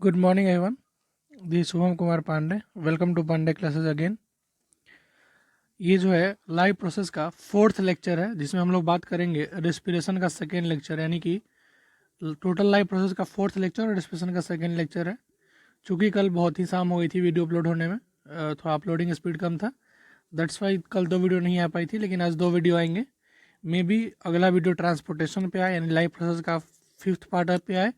Good morning everyone, this Shubham Kumar Pandey. Welcome to Pandey classes again. ये जो है लाइव प्रोसेस का फोर्थ लेक्चर है, जिसमें हम लोग बात करेंगे रेस्पिरेशन का सेकेंड लेक्चर, यानी कि टोटल लाइव प्रोसेस का फोर्थ लेक्चर और रेस्पिरेशन का सेकेंड लेक्चर है। चूँकि कल बहुत ही शाम हो गई थी वीडियो अपलोड होने में, थोड़ा अपलोडिंग स्पीड कम था, दैट्स वाई कल 2 वीडियो नहीं आ पाई थी, लेकिन आज 2 वीडियो आएंगे। मे बी अगला वीडियो ट्रांसपोर्टेशन पे आए, यानी लाइव प्रोसेस का फिफ्थ पार्ट पे आए,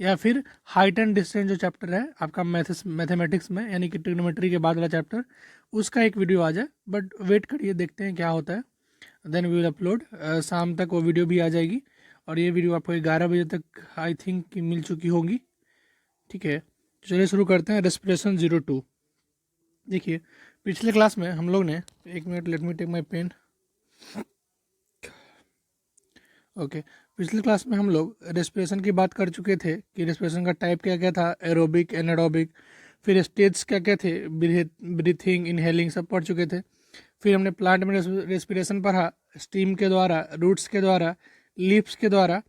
या फिर हाइट एंड डिस्टेंस जो चैप्टर है आपका मैथमेटिक्स में, यानी कि ट्रिग्नोमेट्री के बाद वाला चैप्टर, उसका एक वीडियो आ जाए। बट वेट करिए, देखते हैं क्या होता है, देन वी विल अपलोड। शाम तक वो वीडियो भी आ जाएगी, और ये वीडियो आपको 11 बजे तक आई थिंक कि मिल चुकी होगी। ठीक है, तो चलिए शुरू करते हैं। रेस्पिरेशन 02। देखिए, पिछले क्लास में हम लोग ने, एक minute, let me take my pen. Okay, पिछली क्लास में हम लोग रेस्पिरेशन की बात कर चुके थे कि रेस्पिरेशन का टाइप क्या क्या था, एरोबिक, एनारोबिक, फिर स्टेज क्या क्या थे, ब्रीथिंग, इनहेलिंग, सब पढ़ चुके थे। फिर हमने प्लांट में रेस्पिरेशन पढ़ा, स्टीम के द्वारा, रूट्स के द्वारा, लीव्स के द्वारा।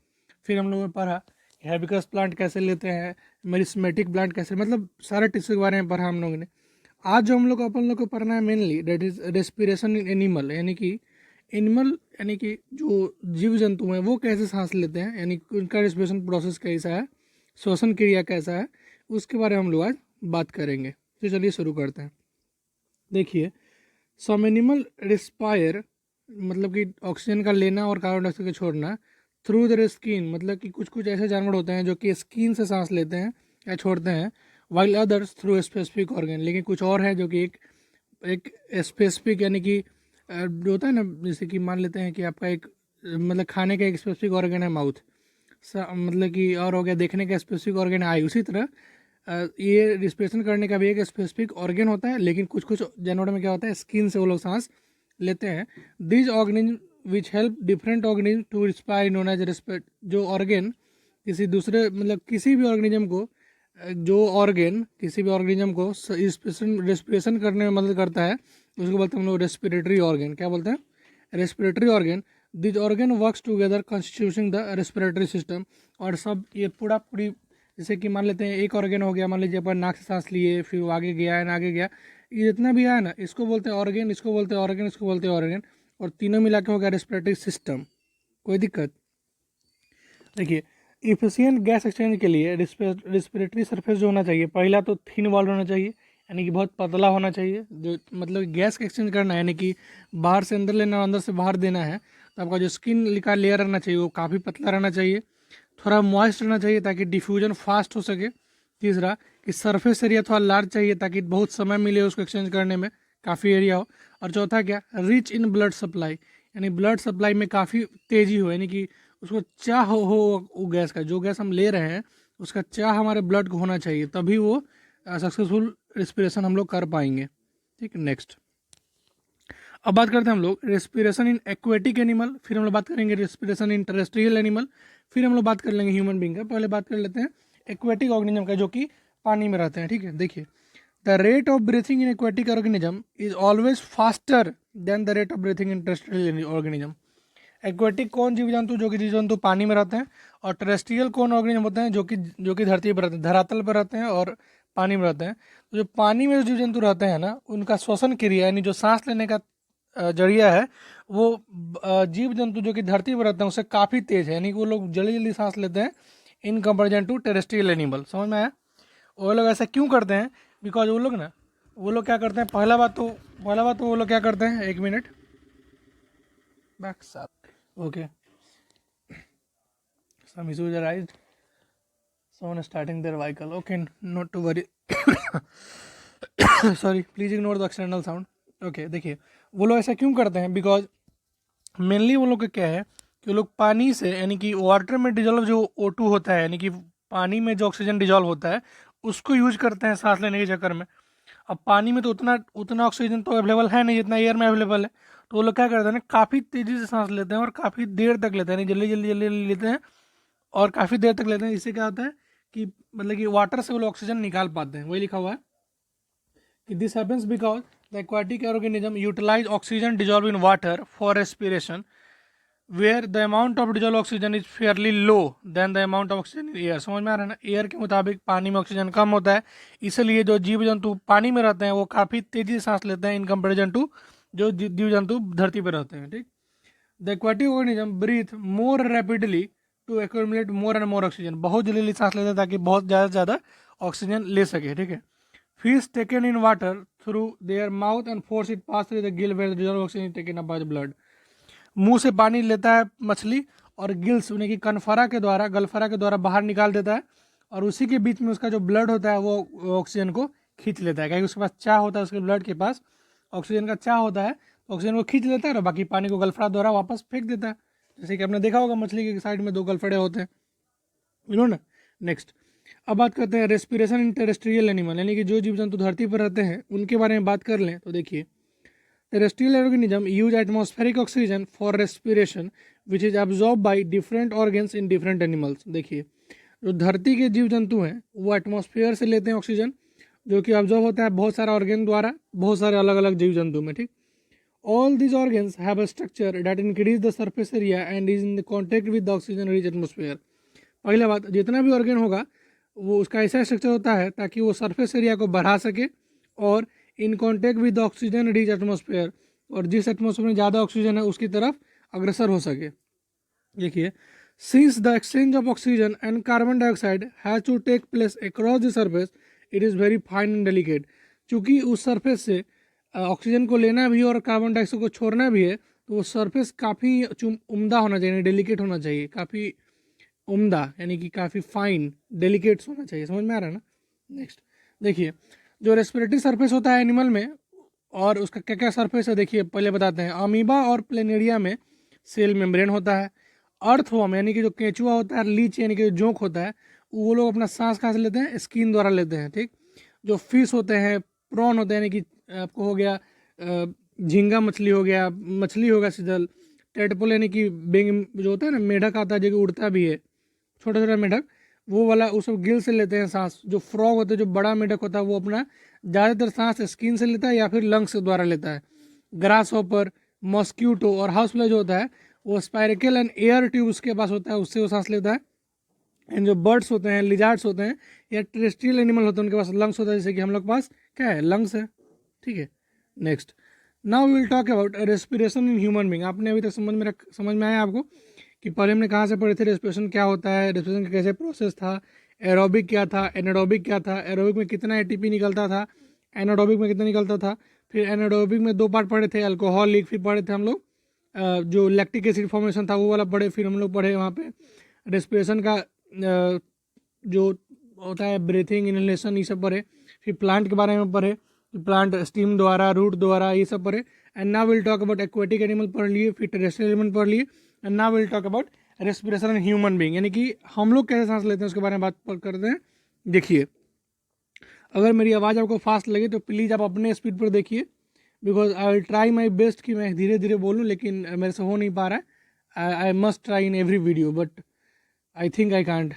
फिर हम लोगों ने पढ़ा हैबिकस प्लांट कैसे लेते हैं, मेरिस्मेटिक प्लांट कैसे, मतलब सारे टिश्यू के बारे में पढ़ा हम लोगों ने। आज जो हम लोग अपन लोग को पढ़ना है mainly, that is respiration in animal, यानी कि एनिमल यानी कि जो जीव जंतु हैं वो कैसे सांस लेते हैं, यानी कि उनका रेस्पिरेशन प्रोसेस कैसा है, श्वसन क्रिया कैसा है, उसके बारे में हम लोग आज बात करेंगे। तो चलिए शुरू करते हैं। देखिए, सम एनिमल रिस्पायर, मतलब कि ऑक्सीजन का लेना और कार्बन डाइऑक्साइड का छोड़ना थ्रू देयर स्किन, मतलब कि कुछ कुछ ऐसे जानवर होते हैं जो कि स्किन से सांस लेते हैं या छोड़ते हैं, while others through specific organ. लेकिन कुछ और है जो कि एक स्पेसिफिक, यानी कि जो होता है ना, जैसे कि मान लेते हैं कि आपका एक मतलब खाने का एक स्पेसिफिक ऑर्गन है माउथ, मतलब कि, और हो गया देखने का स्पेसिफिक ऑर्गन है आई। उसी तरह ये रिस्पिरेशन करने का भी एक स्पेसिफिक ऑर्गन होता है, लेकिन कुछ कुछ जानवरों में क्या होता है, स्किन से वो लोग सांस लेते हैं। These organism which help different organism to respire known as respirate. जो ऑर्गेन किसी दूसरे, मतलब किसी भी ऑर्गेनिज्म को, जो ऑर्गेन किसी भी ऑर्गेनिज्म को रेस्पिरेशन करने में मदद करता है, उसको बोलते हैं हम लोग रेस्पिरेटरी ऑर्गन। क्या बोलते हैं? Respiratory organ. These organ works together constitution the respiratory system. और सब ये पूरा पूरी, जैसे कि मान लेते हैं एक ऑर्गन हो गया, मान लीजिए अपन नाक से सांस लिए, फिर वो आगे गया है, आगे गया, ये जितना भी है ना, इसको बोलते हैं ऑर्गन, इसको बोलते हैं ऑर्गन, इसको बोलते हैं ऑर्गन, और तीनों मिला के हो गया रेस्पिरेटरी सिस्टम। कोई दिक्कत? देखिए, इफिशियंट गैस एक्सचेंज के लिए रेस्पिरेटरी सरफेस जो होना चाहिए, पहला तो थिन वॉल होना चाहिए, यानी कि बहुत पतला होना चाहिए। जो मतलब गैस का एक्सचेंज करना है, यानी कि बाहर से अंदर लेना, अंदर से बाहर देना है, तो आपका जो स्किन का लेयर रहना चाहिए वो काफ़ी पतला रहना चाहिए, थोड़ा मॉइस्ट रहना चाहिए ताकि डिफ्यूजन फास्ट हो सके। तीसरा, कि सरफेस एरिया थोड़ा लार्ज चाहिए ताकि बहुत समय मिले उसको एक्सचेंज करने में, काफ़ी एरिया हो। और चौथा क्या, रिच इन ब्लड सप्लाई, यानी ब्लड सप्लाई में काफ़ी तेज़ी हो, यानी कि उसको चाह हो वो गैस का, जो गैस हम ले रहे हैं उसका चाह हमारे ब्लड को होना चाहिए, तभी वो सक्सेसफुल रिस्पिरेशन हम लोग कर पाएंगे। ठीक, नेक्स्ट। अब बात करते हैं हम लोग रेस्पिरेशन इन एक्वेटिक एनिमल, फिर हम लोग बात करेंगे रेस्पिरेशन इन टेरेस्ट्रियल एनिमल, फिर हम लोग बात कर लेंगे ह्यूमन बींग का। पहले बात कर लेते हैं एक्वेटिक ऑर्गेनिज्म का, जो कि पानी में रहते हैं। ठीक है, देखिए, the rate of breathing in aquatic organism is always faster than the rate of breathing in terrestrial organism. Aquatic कौन जीव जंतु, जो कि जीव जंतु पानी में रहते हैं, और टेरेस्ट्रियल कौन ऑर्गेनिज्म होते हैं, जो कि धरती पर रहते हैं, धरातल पर रहते हैं और पानी में रहते हैं। तो जो पानी में जो जीव जंतु रहते हैं ना, उनका श्वसन क्रिया, यानी जो सांस लेने का जरिया है, वो जीव जंतु जो कि धरती पर रहते हैं उससे काफ़ी तेज है, यानी कि वो लोग जल्दी जल्दी सांस लेते हैं in comparison to terrestrial animal. समझ में आया? वो लोग ऐसा क्यों करते हैं? बिकॉज वो लोग क्या करते हैं, पहला बात तो वो लोग क्या करते हैं, एक मिनट, बैक साथ, okay, some issues arise, someone is starting their vehicle, okay, not to worry, sorry, please ignore the external sound। Okay, देखिए, वो लोग ऐसा क्यों करते हैं, बिकॉज मेनली वो लोग का क्या है कि वो लोग पानी से, यानी कि वाटर में डिजॉल्व जो O2 होता है, यानी कि पानी में जो ऑक्सीजन डिजॉल्व होता है, उसको यूज करते हैं सांस लेने के चक्कर में। अब पानी में तो उतना उतना ऑक्सीजन तो अवेलेबल है नहीं जितना एयर में अवेलेबल है, तो वो लोग क्या करते हैं ना, काफ़ी तेज़ी से सांस लेते हैं और काफ़ी देर तक लेते हैं, जल्दी जल्दी जल्दी जल्दी लेते हैं और काफ़ी देर तक लेते हैं। इससे क्या होता है कि मतलब कि वाटर से वो लोग ऑक्सीजन निकाल पाते हैं। वही लिखा हुआ है कि this happens because the aquatic organism utilise oxygen dissolve in water for respiration. Where the amount of dissolve oxygen is fairly low than the amount of oxygen in air. समझ में आ रहा है ना, एयर के मुताबिक पानी में ऑक्सीजन कम होता है, इसलिए जो जीव जंतु पानी में रहते हैं वो काफ़ी तेजी से सांस लेते हैं इन कंपेरिजन टू जो जीव जंतु धरती पर रहते हैं। ठीक, the aquatic organism breathe more rapidly to accumulate more and more oxygen, बहुत जल्दी सांस लेते हैं ताकि बहुत ज़्यादा से ज़्यादा ऑक्सीजन ले सके। ठीक है, fish taken in water through their mouth and force it pass through the gill where the dissolve oxygen is taken up by the blood. मुंह से पानी लेता है मछली और गिल्स यानी कि कनफरा के द्वारा, गलफरा के द्वारा बाहर निकाल देता है, और उसी के बीच में उसका जो ब्लड होता है वो ऑक्सीजन को खींच लेता है, क्योंकि उसके पास चाह होता है, उसके ब्लड के पास ऑक्सीजन का चाह होता है, तो ऑक्सीजन को खींच लेता है और बाकी पानी को गलफड़ा द्वारा वापस फेंक देता है। जैसे कि आपने देखा होगा मछली के साइड में 2 गलफड़े होते हैं, यू नो ना। नेक्स्ट, अब बात करते हैं रेस्पिरेशन इन टेरेस्ट्रियल एनिमल, यानी कि जो जीव जंतु धरती पर रहते हैं उनके बारे में बात कर लें तो देखिए, terrestrial organism use atmospheric oxygen for respiration which is absorbed by different organs in different animals। देखिए, जो धरती के जीव जंतु हैं वो एटमॉस्फेयर से लेते हैं ऑक्सीजन, जो कि ऑब्जॉर्व होता है बहुत सारा ऑर्गेन द्वारा, बहुत सारे अलग अलग जीव जंतु में। ठीक, all these organs have a structure that increase the surface area and is in contact with the oxygen rich atmosphere. पहला बात, जितना भी ऑर्गेन होगा वो उसका ऐसा स्ट्रक्चर होता है ताकि वो सरफेस एरिया को बढ़ा सके और in contact with oxygen rich atmosphere, और जिस एटमोसफेयर में ज़्यादा ऑक्सीजन है उसकी तरफ अग्रसर हो सके। देखिए, since the exchange of oxygen and carbon dioxide has to take place across the surface, it is very fine and delicate. चूँकि उस सरफेस से ऑक्सीजन को लेना भी और कार्बन डाइऑक्साइड को छोड़ना भी है, तो वो सरफेस काफ़ी उम्दा होना चाहिए, डेलिकेट होना चाहिए, काफ़ी उम्दा यानी कि काफ़ी फाइन डेलिकेट्स होना चाहिए। समझ में आ रहा है ना। नेक्स्ट देखिए, जो रेस्पिरेटरी सरफेस होता है एनिमल में और उसका क्या क्या सरफेस है देखिए, पहले बताते हैं। अमीबा और प्लेनेरिया में सेल मेम्ब्रेन होता है। अर्थवर्म यानी कि जो केंचुआ होता है, लीच यानी कि जो जोंक होता है, वो लोग अपना सांस कहाँ से लेते हैं, स्किन द्वारा लेते हैं। ठीक, जो फिश होते हैं, प्रॉन होते हैं, यानी कि आपको हो गया झींगा मछली हो गया, मछली होगा सीजल, टेडपोल यानी कि बेंग जो होता है ना, मेढक आता है जो कि उड़ता भी है, छोटा छोटा मेढक, वो वाला उस सब गिल से लेते हैं सांस। जो फ्रॉग होता है, जो बड़ा मेढक होता है, वो अपना ज़्यादातर सांस स्किन से लेता है या फिर लंग्स द्वारा लेता है। ग्रास हॉपर, मॉस्क्यूटो और हाउस फ्लाई जो होता है वो स्पायरिकल एंड एयर ट्यूब उसके पास होता है, उससे वो सांस लेता है। एंड जो बर्ड्स होते हैं, लिजार्ड्स होते हैं या टेरेस्ट्रियल एनिमल होते हैं, उनके पास लंग्स होता है, जैसे कि हम लोग के पास क्या है, लंग्स है। ठीक है, next, now we will talk about respiration in human being. आपने अभी तक समझ में आया आपको कि पहले हमने कहाँ से पढ़े थे, रेस्पिरेशन क्या होता है, रेस्पिरेशन का कैसे प्रोसेस था, एरोबिक क्या था, एनारोबिक क्या था, एरोबिक में कितना एटीपी निकलता था, एनारोबिक में कितना निकलता था। फिर एनारोबिक में 2 पार्ट पढ़े थे, अल्कोहलिक, फिर पढ़े थे हम लोग जो लैक्टिक एसिड फॉर्मेशन था वो वाला पढ़े। फिर हम लोग पढ़े वहाँ पे रेस्पिरेशन का जो होता है ब्रीथिंग, इनहेलेशन, ये सब पढ़े। फिर प्लांट के बारे में पढ़े, प्लांट स्टीम द्वारा, रूट द्वारा, ये सब पढ़े। And now will talk about aquatic animal पढ़ लिए, फिर टेरेस्ट्रियल एनिमल पढ़ लिए, and now will talk about respiration in human being, यानी कि हम लोग कैसे सांस लेते हैं उसके बारे में बात करते हैं। देखिए, अगर मेरी आवाज़ आपको फास्ट लगे तो प्लीज़ आप अपने स्पीड पर देखिए, because I will try my best कि मैं धीरे धीरे बोलूँ, लेकिन मेरे से हो नहीं पा रहा है। I must try in every video but I think I can't.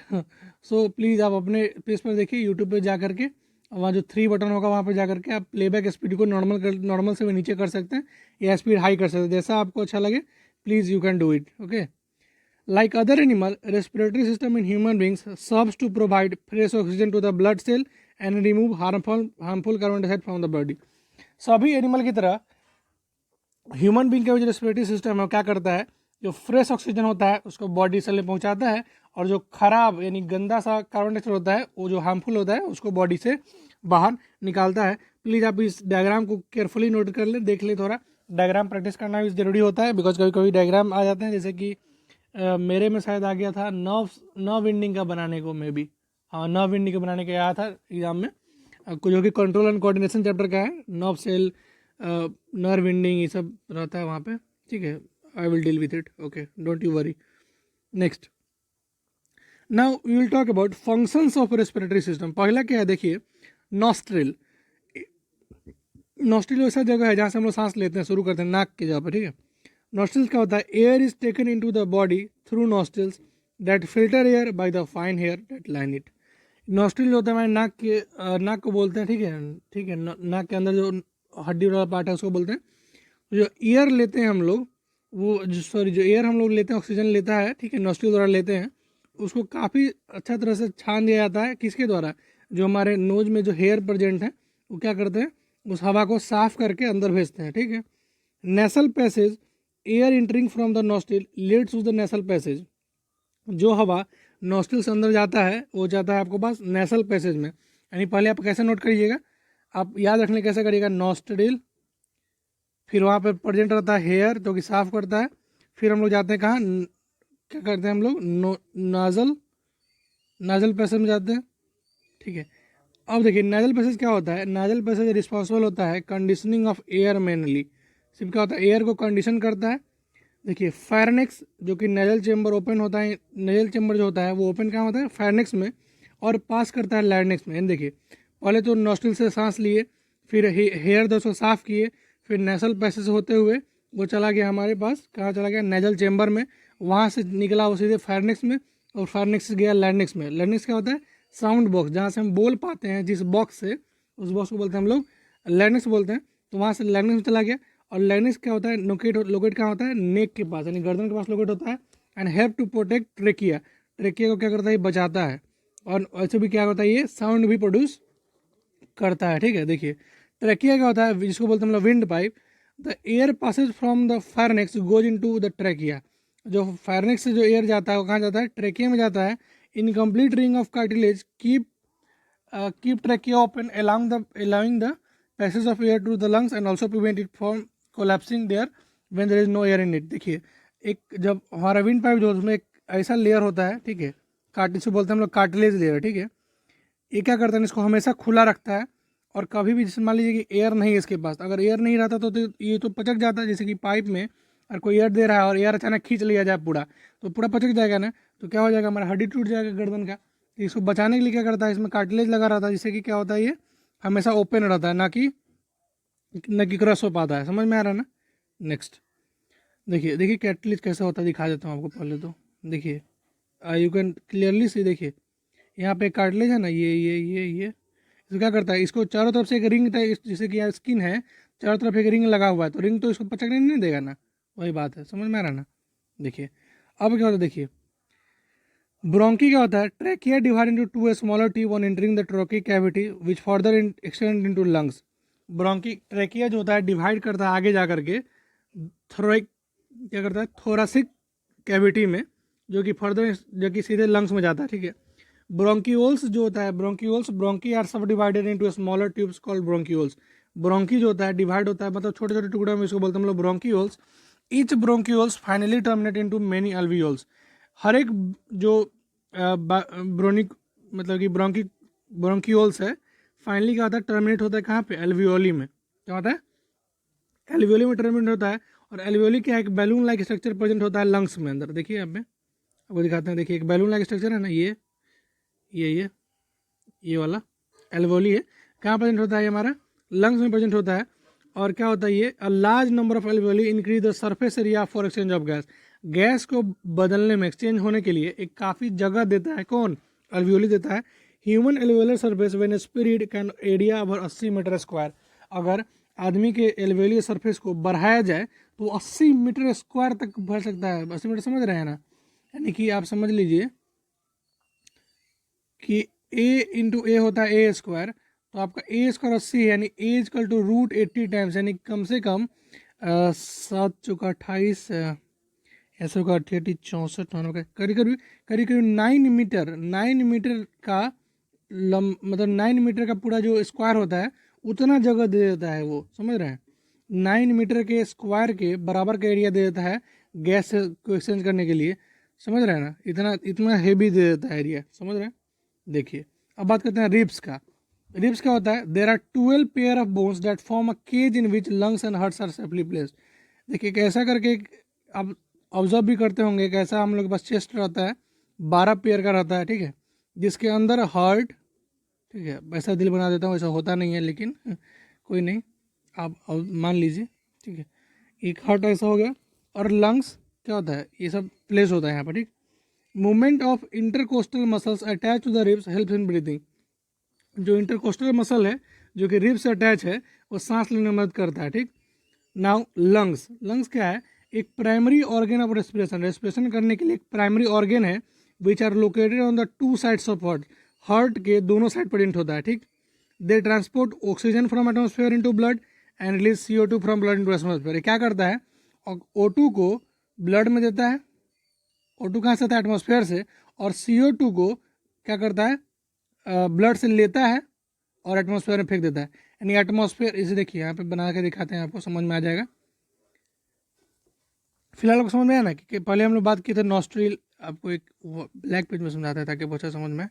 So please आप अपने पेज पर देखिए, यूट्यूब पे जा करके वहाँ जो 3 बटन होगा वहाँ पर जा करके आप प्लेबैक स्पीड को नॉर्मल से भी नीचे कर सकते हैं या स्पीड हाई कर सकते हैं, जैसा आपको अच्छा लगे please you can do it. Okay, like other animal, respiratory system in human beings serves to provide fresh oxygen to the blood cell and remove harmful carbon dioxide from the body। सभी animal की तरह human being का जो respiratory system है क्या करता है, जो फ्रेश ऑक्सीजन होता है उसको बॉडी सेल में पहुंचाता है, और जो खराब यानी गंदा सा कार्बन डाइऑक्साइड होता है, वो जो हार्मफुल होता है, उसको बॉडी से बाहर निकालता है। प्लीज़ आप इस डायग्राम को केयरफुली नोट कर ले, देख ले, थोड़ा डायग्राम प्रैक्टिस करना भी ज़रूरी होता है, बिकॉज कभी कभी डायग्राम आ जाते हैं, जैसे कि मेरे में शायद आ गया था नर्व एंडिंग का बनाने को, मे बी, हाँ, नर्व एंडिंग का बनाने का आया था एग्जाम में, जो कि कंट्रोल एंड कोऑर्डिनेशन चैप्टर का है। नर्व सेल, नर्व एंडिंग, ये सब रहता है वहाँ पे। ठीक है, I will deal with it, okay, don't you worry. Next, now we will talk about functions of respiratory system. पहला क्या है देखिए, नॉस्ट्रिल। नॉस्ट्रिल ऐसा जगह है जहाँ से हम लोग सांस लेते हैं, शुरू करते हैं नाक की जगह पर। ठीक है, नॉस्ट्रिल्स क्या होता है, air is taken into the body through nostrils that filter air by the fine hair that line it. Nostril होता है हमारे नाक को बोलते हैं। ठीक है, ठीक है, नाक के अंदर जो हड्डी वाला पार्ट है उसको बोलते हैं। जो एयर लेते हैं हम लोग वो जो एयर हम लोग लेते हैं, ऑक्सीजन लेता है, ठीक है, नोस्ट्रिल द्वारा लेते हैं, उसको काफ़ी अच्छा तरह से छान दिया जाता है। किसके द्वारा? जो हमारे नोज में जो हेयर प्रेजेंट है वो क्या करते हैं, उस हवा को साफ करके अंदर भेजते हैं, ठीक है। Nasal passage, air entering from the nostril leads to the nasal passage. जो हवा नोस्ट्रिल से अंदर जाता है वो जाता है आपको पास नेसल पैसेज में। यानी पहले आप कैसे नोट करिएगा, आप याद रखने कैसे करिएगा, नोस्ट्रिल, फिर वहाँ पर प्रेजेंट रहता है हेयर जो कि साफ करता है, फिर हम लोग जाते हैं कहाँ, क्या करते हैं हम लोग, नाजल, नाजल पैसेज में जाते हैं, ठीक है। अब देखिए नाजल पैसेज क्या होता है, नाजल पैसेज रिस्पॉन्सिबल होता है कंडीशनिंग ऑफ एयर मेनली। सिर्फ क्या होता है, एयर को कंडीशन करता है। देखिए फायरनेक्स, जो कि नेजल चेम्बर ओपन होता है, नेजल चेम्बर जो होता है वो ओपन कहाँ होता है, फायरनेक्स में, और पास करता है लार्ynx में। देखिए पहले तो नोस्ट्रिल से सांस लिए, फिर हेयर दोस्तों साफ किए, फिर नेसल पैसेज होते हुए वो चला गया हमारे पास, कहाँ चला गया, नेजल चेम्बर में, वहाँ से निकला वो सीधे फायरनेक्स में, और फायरनेक्स से गया लार्ynx में। लार्ynx क्या होता है, साउंड बॉक्स, जहाँ से हम बोल पाते हैं, जिस बॉक्स से, उस बॉक्स को बोलते हैं हम लोग लार्ynx बोलते हैं। तो वहाँ से लार्ynx में चला गया, और लार्ynx क्या होता है, लोकेट कहाँ होता है, नेक के पास, यानी गर्दन के पास लोकेट होता है। And help to protect trachea, trachea को क्या करता है, बचाता है, और ऐसे भी क्या होता है, ये साउंड भी प्रोड्यूस करता है, ठीक है। देखिए ट्रेकिया क्या होता है, जिसको बोलते हैं हम लोग wind pipe. The air passage from the pharynx goes into the trachea. जो फायरनेक्स से जो एयर जाता है वो कहाँ जाता है, ट्रेकिया में जाता है। Incomplete ring of cartilage keep trachea open allowing the passage of air to the lungs and also prevent it from collapsing there when there is no air in it। देखिए एक जब हमारा विंड पाइप जो है उसमें एक ऐसा layer होता है, ठीक है, कार्टिलेज बोलते हैं हम लोग, कार्टिलेज लेयर, ठीक है। ये क्या करता है, इसको हमेशा खुला रखता है, और कभी भी जैसे मान लीजिए कि एयर नहीं है इसके पास, अगर एयर नहीं रहता तो ये तो पचक जाता है। जैसे कि पाइप में अगर कोई एयर दे रहा है और एयर अचानक खींच लिया जाए पूरा, तो पूरा पचक जाएगा ना, तो क्या हो जाएगा, हमारा हड्डी टूट जाएगा गर्दन का। तो इसको बचाने के लिए क्या करता है, इसमें कार्टिलेज लगा रहता है, जिससे कि क्या होता है, ये हमेशा ओपन रहता है, ना कि क्रश हो पाता है। समझ में आ रहा है ना। नेक्स्ट देखिए, देखिए कार्टिलेज कैसा होता है, दिखा देता हूँ आपको पहले तो। देखिए यू कैन क्लियरली सी, देखिए यहाँ पे कार्टिलेज है ना, ये इसको क्या करता है, इसको चारों तरफ से एक रिंग टाइप, जैसे कि यहाँ स्किन है, चारों तरफ एक रिंग लगा हुआ है, तो रिंग तो इसको पचकने नहीं देगा ना, वही बात है। समझ में आ रहा ना। देखिए अब क्या होता है, देखिए ब्रोंकी क्या होता है, trachea divide into two a smaller tube on entering the thoracic cavity which further extend into lungs. Bronchi trachea जो होता है डिवाइड करता है आगे जा करके, थोरैक क्या करता है, थोरासिक कैविटी में, जो कि फर्दर, जो कि सीधे लंग्स में जाता है, ठीक है। ब्रोंकियोल्स जो होता है, ब्रोंकी आर सब divided into smaller tubes called bronchioles. Bronchi जो होता है डिवाइड होता है, मतलब छोटे छोटे टुकड़ों में, इसको बोलते हैं हम लोग bronchioles. Each bronchioles finally terminate into many alveoles. हर एक जो ब्रोनिक, मतलब कि ब्रोंकियोल्स है, फाइनली क्या होता है, टर्मिनेट होता है कहाँ पे, एल्वियोली में। क्या होता है, एल्वियोली में टर्मिनेट होता है। और एल्वियोली क्या है, एक बैलून लाइक स्ट्रक्चर प्रेजेंट होता है लंग्स में अंदर। देखिए यहाँ पे आपको दिखाते हैं, देखिए एक बैलून लाइक स्ट्रक्चर है ना, ये ये वाला एल्वियोली है, कहाँ प्रेजेंट होता है, ये हमारा लंग्स में प्रेजेंट होता है। और क्या होता है, ये a large number of alveoli increase the surface area for exchange of gas. Gas को बदलने में, एक्सचेंज होने के लिए एक काफ़ी जगह देता है, कौन, एल्वियोली देता है। Human alveolar surface when speed can area over 80 metre square. अगर आदमी के एल्वियोली सरफेस को बढ़ाया जाए तो 80 मीटर स्क्वायर तक बढ़ सकता है। 80 मीटर समझ रहे हैं ना, यानी कि आप समझ लीजिए कि ए इंटू ए होता है ए स्क्वायर, तो आपका ए स्क्वायर 80 है, यानी ए इजकल टू रूट 80 टाइम्स, यानी कम से कम 7 × 28 ऐसे का 88 64 का करीब 9 मीटर का मतलब 9 मीटर का पूरा जो स्क्वायर होता है उतना जगह दे देता है वो। समझ रहे हैं, 9 मीटर के स्क्वायर के बराबर का एरिया दे देता है गैस को एक्सचेंज करने के लिए। समझ रहे हैं ना, इतना इतना हेवी दे देता है एरिया। समझ रहे हैं। देखिए अब बात करते हैं रिब्स का। रिब्स क्या होता है, there are 12 pair of bones that form a cage in which lungs and hearts are safely placed. देखिए कैसा करके आप ऑब्जर्व भी करते होंगे, कैसा हम लोग के पास चेस्ट रहता है, 12 पेयर का रहता है, ठीक है, जिसके अंदर हार्ट, ठीक है, वैसा दिल बना देता हूँ, ऐसा होता नहीं है लेकिन कोई नहीं, आप मान लीजिए, ठीक है, एक हार्ट ऐसा हो गया, और लंग्स क्या होता है, ये सब प्लेस होता है यहाँ पर, ठीक। Movement of intercostal muscles attach to the ribs helps in breathing. जो इंटरकोस्टल मसल है जो कि रिब्स से अटैच है, वो सांस लेने में मदद करता है, ठीक। नाउ लंग्स क्या है, एक primary organ of respiration, respiration करने के लिए एक प्राइमरी ऑर्गेन है which are located on the two sides of heart, heart के दोनों साइड प्रेजेंट होता है, ठीक। They transport oxygen from atmosphere into blood and release CO2 from blood into atmosphere. क्या करता है, O2 को ब्लड में देता है, O2 कहाँ से आता है, एटमोसफेयर से, और CO2 को क्या करता है, ब्लड से लेता है और एटमोसफेयर में फेंक देता है। यानी एटमोसफेयर, इसे देखिए यहाँ पे बना के दिखाते हैं, आपको समझ में आ जाएगा। फिलहाल आपको समझ में आया ना कि पहले हम लोग बात की थे नॉस्ट्रिल, आपको एक ब्लैक पेज में समझाता है ताकि बहुत समझ में।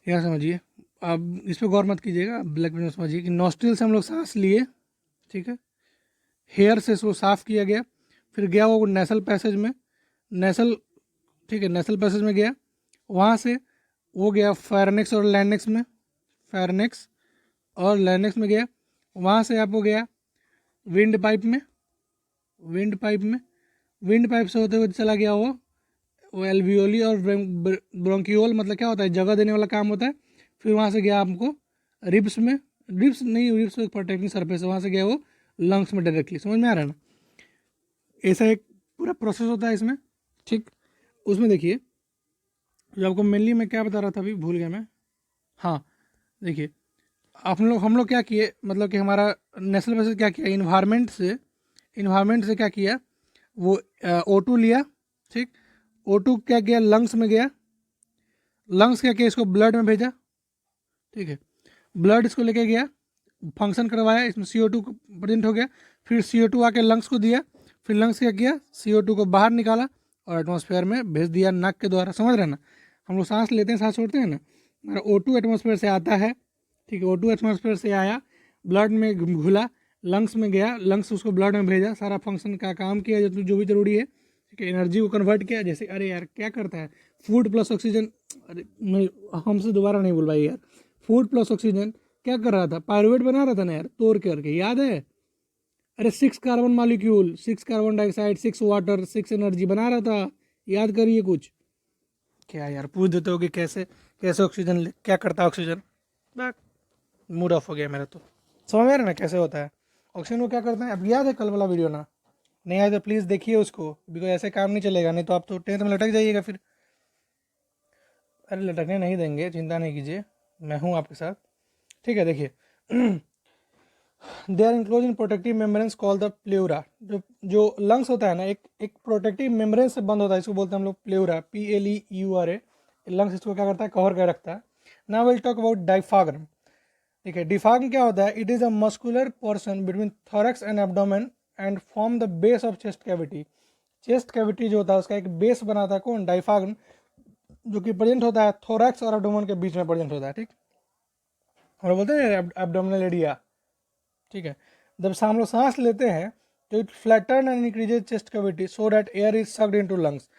यहाँ समझिए, अब इस पर गौर मत कीजिएगा, ब्लैक पेज में समझिए कि नॉस्ट्रिल से हम लोग सांस लिए, ठीक है, हेयर से इसको साफ किया गया, फिर गया वो नेसल पैसेज में, नेसल, ठीक है, नेसल पैसेज में गया, वहाँ से वो गया फेरनेक्स और लैरिंक्स में, फेरनेक्स और लैरिंक्स में गया, वहाँ से आपको गया विंड पाइप में, विंड पाइप में, विंड पाइप से होते हुए चला गया वो एल्वियोली और ब्रोंकियोल, मतलब क्या होता है, जगह देने वाला काम होता है। फिर वहाँ से गया आपको रिब्स में, रिब्स नहीं, रिब्स एक प्रोटेक्टिंग सरफेस है, वहाँ से गया वो लंग्स में डायरेक्टली। समझ में आ रहा है ना, ऐसा एक पूरा प्रोसेस होता है इसमें, ठीक। उसमें देखिए, जो आपको मेनली मैं क्या बता रहा था, अभी भूल गया मैं, हाँ देखिए, हम लोग क्या किए, मतलब कि हमारा नेशनल पैसेज क्या किया, इन्वायरमेंट से क्या किया, वो O2 लिया, ठीक, O2 क्या किया, लंग्स में गया, लंग्स क्या किया, इसको ब्लड में भेजा, ठीक है, ब्लड इसको लेके गया, फंक्शन करवाया, इसमें CO2 प्रेजेंट हो गया, फिर CO2 आके लंग्स को दिया, फिर लंग्स क्या किया, CO2 को बाहर निकाला और एटमॉस्फेयर में भेज दिया नाक के द्वारा। समझ रहे हैं ना, हम लोग सांस लेते हैं, सांस छोड़ते हैं ना, हमारा O2 एटमॉस्फेयर से आता है, ठीक है, O2 एटमॉस्फेयर से आया, ब्लड में घुला, लंग्स में गया, लंग्स उसको ब्लड में भेजा, सारा फंक्शन का काम किया जो भी जरूरी है, ठीक है, एनर्जी को कन्वर्ट किया। जैसे अरे यार क्या करता है, फूड प्लस ऑक्सीजन, अरे नहीं, हमसे दोबारा नहीं बोल भाई यार, फूड प्लस ऑक्सीजन क्या कर रहा था, पायरुवेट बना रहा था ना यार, तोड़ करके, याद है, अरे 6 carbon molecule, 6 carbon dioxide, 6 water, 6 energy बना रहा था, याद करिए कुछ। क्या यार पूछ देते हो कि कैसे कैसे ऑक्सीजन क्या करता है ऑक्सीजन, मूड ऑफ हो गया मेरा। तो समझ में आ रहा है ना कैसे होता है ऑक्सीजन को क्या करते हैं। अब याद है कल वाला वीडियो ना, नहीं आया तो प्लीज़ देखिए उसको, बिकॉज ऐसे काम नहीं चलेगा, नहीं तो आप तो 10th में लटक जाइएगा फिर। अरे लटकने नहीं देंगे, चिंता नहीं कीजिए, मैं हूँ आपके साथ, ठीक है। देखिए they are enclose in protective membranes call the pleura. जो लंग्स होता है ना, एक प्रोटेक्टिव मेम्ब्रेन से बंद होता है, इसको बोलते हैं हम लोग प्लेउरा, PLEURA। लंग्स इसको क्या करता है, कवर कर रखता है। Now will talk about diaphragm. ठीक है, डिफ्रागम क्या होता है, it is a muscular portion between thorax and abdomen and form the base of chest cavity. Chest cavity जो होता है उसका एक बेस बनाता है कौन, डायफ्रागम, जो कि प्रेजेंट होता है थोरैक्स और एब्डोमेन के बीच में प्रेजेंट होता है, ठीक। हम लोग बोलते हैं एब्डोमिनल एरिया, ठीक है। जब हम लोग सांस लेते हैं तो it flatten and increases chest cavity so that air is sucked into lungs.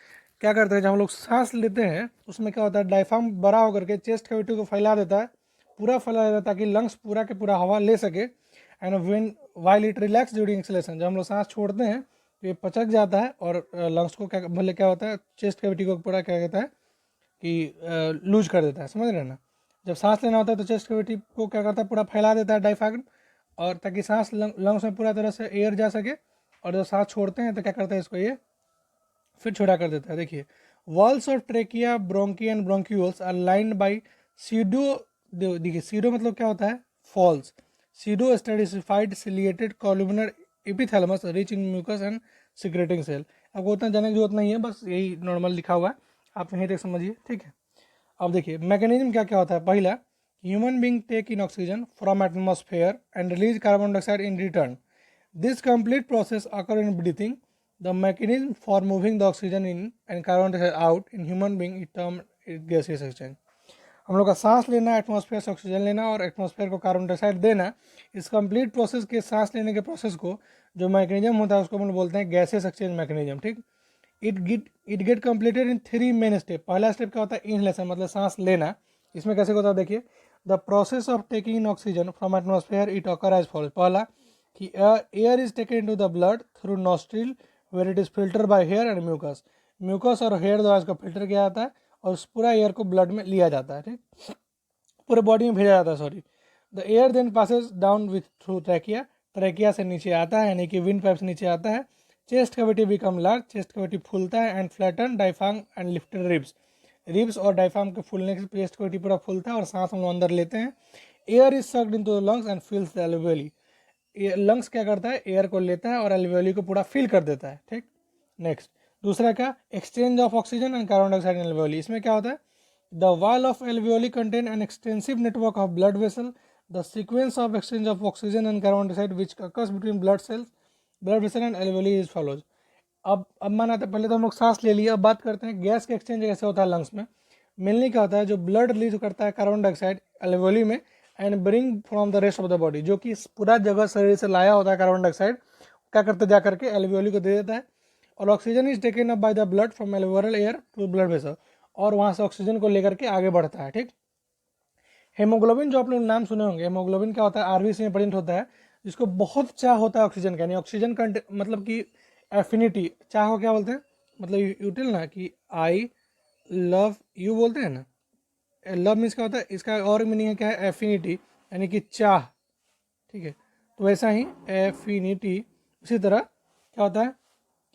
क्या करते हैं, जब हम लोग सांस लेते हैं उसमें क्या होता है, डायफ्राम बड़ा होकर के चेस्ट कैविटी को फैला देता है, पूरा फैला देता है, ताकि लंग्स पूरा के पूरा हवा ले सके। And when while it relax during acceleration, जब हम लोग सांस छोड़ते हैं तो ये पचक जाता है और लंग्स को क्या मतलब क्या होता है, चेस्ट कैविटी को पूरा क्या कहता है कि लूज कर देता है। समझ रहे हैं ना, जब सांस लेना होता है तो चेस्ट कैविटी को क्या करता है, पूरा फैला देता है डायफ्राम, और ताकि सांस लंग्स में पूरा तरह से एयर जा सके। और जब सांस छोड़ते हैं तो क्या करता है, इसको ये फिर छोड़ा कर देता है। देखिए, walls of trachea, bronchi and bronchioles are lined by pseudo. देखिए सीडो मतलब क्या होता है, false, pseudo stratified ciliated columnar epithelium rich in mucus and secreting cell. आपको उतना जानने की जरूरत नहीं है, बस यही नॉर्मल लिखा हुआ है, आप यहीं तक समझिए, ठीक है। अब देखिए मैकेनिज्म क्या क्या होता है। पहला, human being take in oxygen from atmosphere and release carbon dioxide in return. This complete process occur in breathing. The mechanism for moving the oxygen in and carbon dioxide out in human being it term gaseous exchange. हम लोग का सांस लेना, atmosphere से oxygen लेना और atmosphere को carbon dioxide देना, इस कंप्लीट प्रोसेस के सांस लेने के प्रोसेस को जो मैकेनिज्म होता है उसको हम लोग बोलते हैं गैसियस एक्सचेंज मैकेनिज्म, ठीक। It get completed in 3 main step. पहला स्टेप क्या होता है, इनहेलेशन मतलब सांस लेना। इसमें कैसे होता है, देखिए, the process of taking in oxygen from atmosphere it occur as follows. पहला कि air is taken into the blood through nostril where it is filter by hair and mucus. Mucus और हेयर द्वारा इसको फिल्टर किया जाता है और उस पूरा एयर को ब्लड में लिया जाता है, ठीक, पूरे बॉडी में भेजा जाता है, sorry. The air then passes down with through trachea, trachea से नीचे आता है, यानी कि विंड पाइप से नीचे आता है chest cavity become large, chest cavity फूलता है, and flatten diaphragm and lifted ribs, ribs और डायफ्राम के फूलने से चेस्ट कैविटी पूरा फूलता है और सांस हम लोग अंदर लेते हैं। Air is sucked into the lungs and फिल्स the alveoli, lungs क्या करता है, एयर को लेता है और एल्वियोली को पूरा फिल कर देता है, ठीक। नेक्स्ट, दूसरा क्या, exchange of oxygen and carbon dioxide in alveoli. इसमें क्या होता है, the wall of alveoli contain an extensive network of blood vessel, the sequence of exchange of oxygen and carbon dioxide which occurs between blood vessel and alveoli is follows. अब माना था, पहले तो हम लोग सांस ले लिया, अब बात करते हैं गैस का एक्सचेंज कैसे होता है लंग्स में। मेनली क्या होता है, जो ब्लड रिलीज करता है कार्बन डाइऑक्साइड एल्वियोली में and bring from the rest of the body, जो कि पूरा जगह शरीर से लाया होता है कार्बन डाइऑक्साइड, क्या करते जा करके एल्वियोली को दे देता है। और oxygen is taken up by the blood from alveolar air to blood vessel, और वहाँ से ऑक्सीजन को लेकर के आगे बढ़ता है, ठीक। हेमोग्लोबिन, जो आप लोग नाम सुने होंगे, हेमोग्लोबिन क्या होता है, आरबीसी में प्रेजेंट होता है, जिसको बहुत चाह होता है ऑक्सीजन का, यानी ऑक्सीजन का मतलब कि एफिनिटी, चाह को क्या बोलते हैं, मतलब यूटिल ना, कि आई लव यू बोलते हैं ना, लव मीन्स क्या होता है, इसका और मीनिंग क्या है, एफिनिटी, यानी कि चाह, ठीक है। तो वैसा ही एफिनिटी, उसी तरह क्या होता है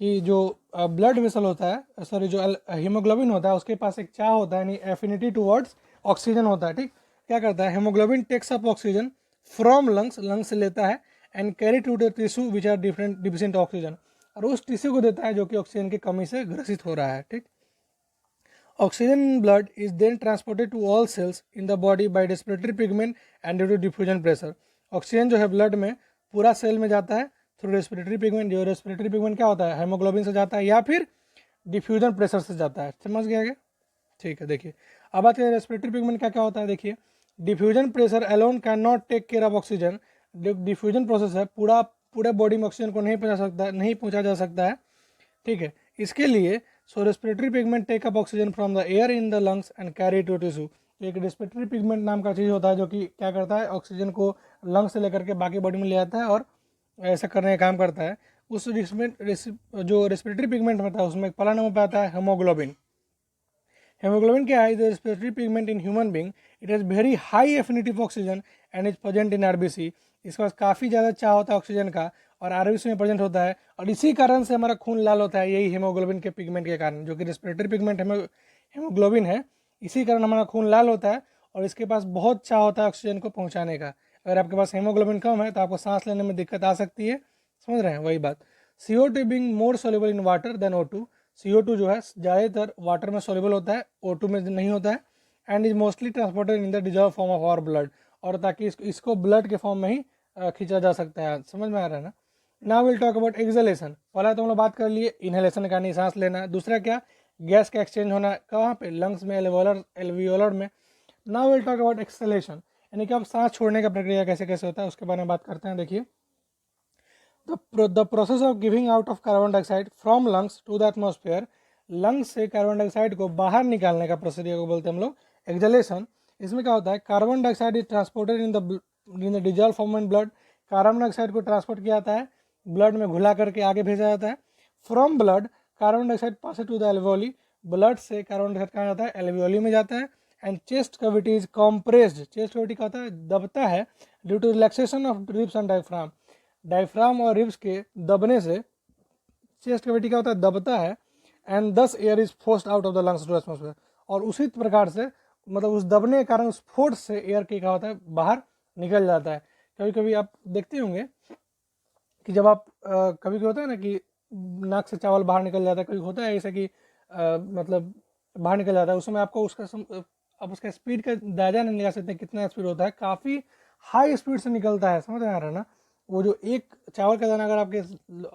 कि जो ब्लड वेसल होता है, सॉरी जो हीमोग्लोबिन होता है, उसके पास एक चाह होता है, यानी एफिनिटी टुवर्ड्स ऑक्सीजन होता है, ठीक। क्या करता है, haemoglobin takes up oxygen from lungs, lungs से लेता है, and carry to the tissue which are different deficient oxygen, और उस टिश्यू को देता है जो कि ऑक्सीजन की कमी से ग्रसित हो रहा है, ठीक। Oxygen in blood is then transported to all cells in the body by respiratory pigment and due to diffusion pressure. Oxygen जो है ब्लड में पूरा सेल में जाता है थ्रू रेस्पिरेटरी पिगमेंट, जो रेस्पिरेटरी पिगमेंट क्या होता है, हेमोग्लोबिन से जाता है या फिर डिफ्यूजन प्रेशर से जाता है, समझ गया क्या, ठीक है। देखिए अब बात करें रेस्पिरेटरी पिगमेंट क्या क्या होता है, देखिए diffusion pressure alone can not take care of oxygen, diffusion process है, पूरे बॉडी में ऑक्सीजन को नहीं पहुंचा जा सकता है, ठीक है। इसके लिए so respiratory pigment take up oxygen from the air in the lungs and carry to tissue. एक रेस्पिरेटरी पिगमेंट नाम का चीज़ होता है जो कि क्या करता है, ऑक्सीजन को लंग्स से लेकर के बाकी बॉडी में ले आता है और ऐसा करने का काम करता है। उस जो रेस्पिरेटरी पिगमेंट होता है उसमें पहला नंबर पे आता है हेमोग्लोबिन। हेमोग्लोबिन क्या है, the respiratory pigment in human being, it has very high affinity for oxygen and is present in RBC. इसके पास काफ़ी ज़्यादा चाह होता है ऑक्सीजन का और आरबीसी में प्रेजेंट होता है, और इसी कारण से हमारा खून लाल होता है, यही हेमोग्लोबिन के पिगमेंट के कारण, जो कि रेस्पिरेटरी पिगमेंट हेमोग्लोबिन है, इसी कारण हमारा खून लाल होता है और इसके पास बहुत चाह होता है ऑक्सीजन को पहुँचाने का। अगर आपके पास हेमोग्लोबिन कम है तो आपको सांस लेने में दिक्कत आ सकती है, समझ रहे हैं, वही बात। CO2 being more soluble in water than O2, CO2 जो है ज़्यादातर वाटर में सोल्यूबल होता है, O2 में नहीं होता है, and is mostly transported in the dissolve form of our blood, और ताकि इसको ब्लड के फॉर्म में ही खींचा जा सकता है, समझ में आ रहा है ना। Now will talk about acceleration. पहला तो हम लोग बात कर लिए इनहेलेशन का, नहीं सांस लेना। दूसरा क्या, गैस का एक्सचेंज होना, कहाँ पे, लंग्स में, एल्वियोलर में। Now will talk about acceleration, यानी कि अब सांस छोड़ने का प्रक्रिया कैसे कैसे होता है उसके बारे में बात करते हैं। देखिए the process of giving out of carbon dioxide from lungs to the atmosphere, lungs से कार्बन डाइऑक्साइड को बाहर निकालने का प्रक्रिया को बोलते हैं हम लोग एक्सलेशन। इसमें क्या होता है, carbon dioxide is transported in the dissolve form in blood, carbon dioxide को ट्रांसपोर्ट किया जाता है, ब्लड में घुला करके आगे भेजा जाता है। From blood carbon dioxide pass to the alveoli, blood से कार्बन डाइऑक्साइड कहाँ जाता है, एल्वियोली में जाता है। And chest cavity is compressed, chest cavity क्या होता है, दबता है, due to relaxation of ribs and diaphragm, diaphragm और रिब्स के दबने से चेस्ट कैविटी क्या होता है, दबता है, and thus air is forced out of the lungs to atmosphere, और उसी प्रकार से मतलब उस दबने के कारण उस फोर्स से एयर की क्या होता है, बाहर निकल जाता है। कभी कभी आप देखते होंगे कि जब आप कभी होता है ना कि नाक से चावल बाहर निकल जाता है, कभी होता है ऐसा कि मतलब बाहर निकल जाता है, उस समय आपको आप उसका स्पीड का अंदाजा नहीं लगा सकते कितना स्पीड होता है, काफ़ी हाई स्पीड से निकलता है, समझ में आ रहा है ना। वो जो एक चावल का दाना अगर आपके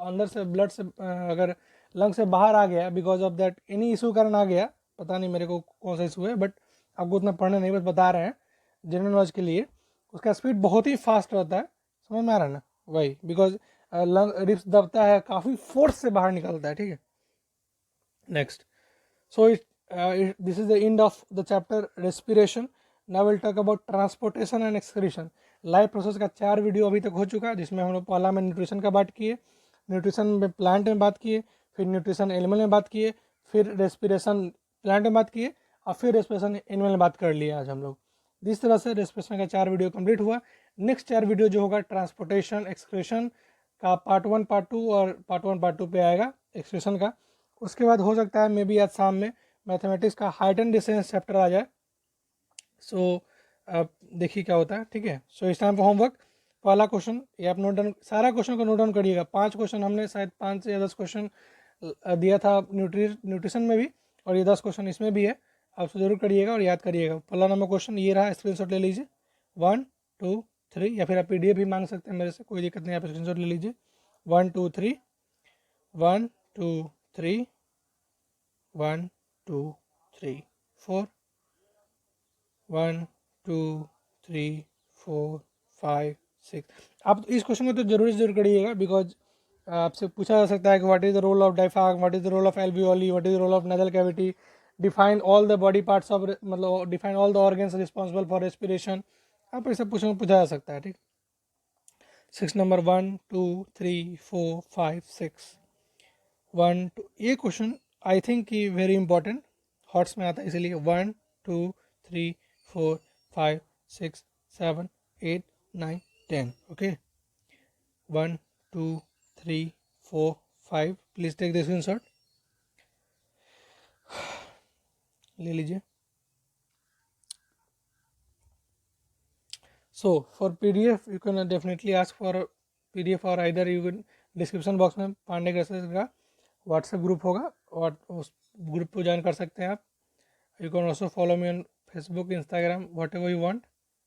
अंदर से ब्लड से अगर लंग से बाहर आ गया, because of that any issue कारण आ गया, पता नहीं मेरे को कौन सा इशू है, बट आपको उतना पढ़ना नहीं, बस बता रहे हैं जनरल नॉलेज के लिए, उसका स्पीड बहुत ही फास्ट रहता है, समझ में आ रहा है ना, वही बिकॉज लंग रिब्स दबता है, काफ़ी फोर्स से बाहर निकलता है, ठीक है। Next, so this is the end of the chapter respiration. Now will talk about transportation and excretion. Live process का 4 वीडियो अभी तक हो चुका है, जिसमें हम लोग पहला में न्यूट्रिशन का बात किए, न्यूट्रिशन में प्लांट में बात किए, फिर न्यूट्रिशन एनिमल में बात किए, फिर रेस्पिरेशन प्लांट में बात किए, और फिर रेस्पिरेशन एनिमल में बात कर लिए आज हम लोग। जिस तरह से रेस्पिरेशन का 4 वीडियो कंप्लीट हुआ, नेक्स्ट 4 वीडियो जो होगा ट्रांसपोर्टेशन, एक्सक्रीशन का पार्ट 1 पार्ट 2 और पार्ट 1 पार्ट 2 पे आएगा एक्सप्रेशन का। उसके बाद हो सकता है मे बी आज शाम में मैथमेटिक्स का हाइट एंड डिस्टेंस चैप्टर आ जाए। सो अब देखिए क्या होता है, ठीक है। सो इस टाइम पर होमवर्क पहला क्वेश्चन ये आप नोट डाउन, सारा क्वेश्चन को नोट डाउन करिएगा। 5 क्वेश्चन हमने शायद 5 या 10 क्वेश्चन दिया था न्यूट्रिशन में भी, और ये 10 क्वेश्चन इसमें भी है। आप उसको जरूर करिएगा और याद करिएगा। पहला नंबर क्वेश्चन ये रहा, स्क्रीनशॉट ले लीजिए 1 2 3, या फिर आप PDF भी मांग सकते हैं मेरे से, कोई दिक्कत नहीं, आप स्क्रीनशॉट ले लीजिए 1 2 3 1 2 3 1 2 3 4 1 2 3 4 5 6। आप इस क्वेश्चन को तो जरूर करिएगा, बिकॉज आपसे पूछा जा सकता है कि what is the role of diaphragm, what is the role of alveoli, what is the role of nasal cavity, define all the body parts of, मतलब define all the organs responsible for respiration. आप ऐसे question पूछा जा सकता है, ठीक। 6 number 1 2 3 4 5 6 1 2, ये question I think कि वेरी इंपॉर्टेंट हॉट्स में आता है, इसीलिए 1 2 3 4 5 6 7 8 9 10। Okay 1 2 3 4 5, please take this screenshot, ले लीजिए। So for PDF you can definitely ask for PDF, और इधर यू कैन डिस्क्रिप्शन बॉक्स में पांडे ग्रेसेस का व्हाट्सएप ग्रुप होगा और उस ग्रुप को ज्वाइन कर सकते हैं आप। You can also follow me on Facebook, Instagram, whatever you want.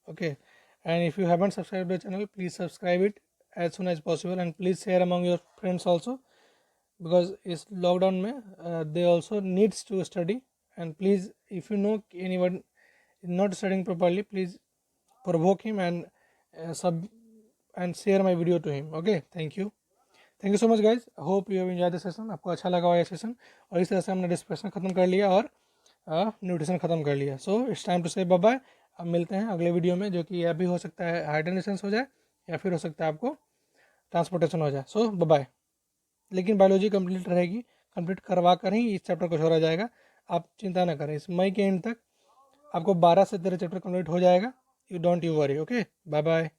Okay, and if you haven't subscribed the channel, please subscribe it as soon as possible, and please share among your friends also, because इस lockdown में they also needs to study, and please if you know anyone is not studying properly, please provoke him and share my video to him. Okay, thank you so much guys, hope you have enjoyed the session। आपको अच्छा लगा होगा ये session, और इस तरह से हमने डिस्कशन खत्म कर लिया और न्यूट्रिशन ख़त्म कर लिया। सो इट्स टाइम टू से बाय बाय। अब मिलते हैं अगले वीडियो में, जो कि यह भी हो सकता है हाइट एंड डिस्टेंस हो जाए, या फिर हो सकता है आपको ट्रांसपोर्टेशन हो जाए। सो बाय बाय। लेकिन बायोलॉजी कंप्लीट रहेगी, कंप्लीट करवा कर ही इस चैप्टर को छोड़ा जाएगा। आप चिंता ना करें, इस मई के एंड तक आपको 12 से 13 चैप्टर कंप्लीट हो जाएगा। You don't you worry. Okay, bye bye.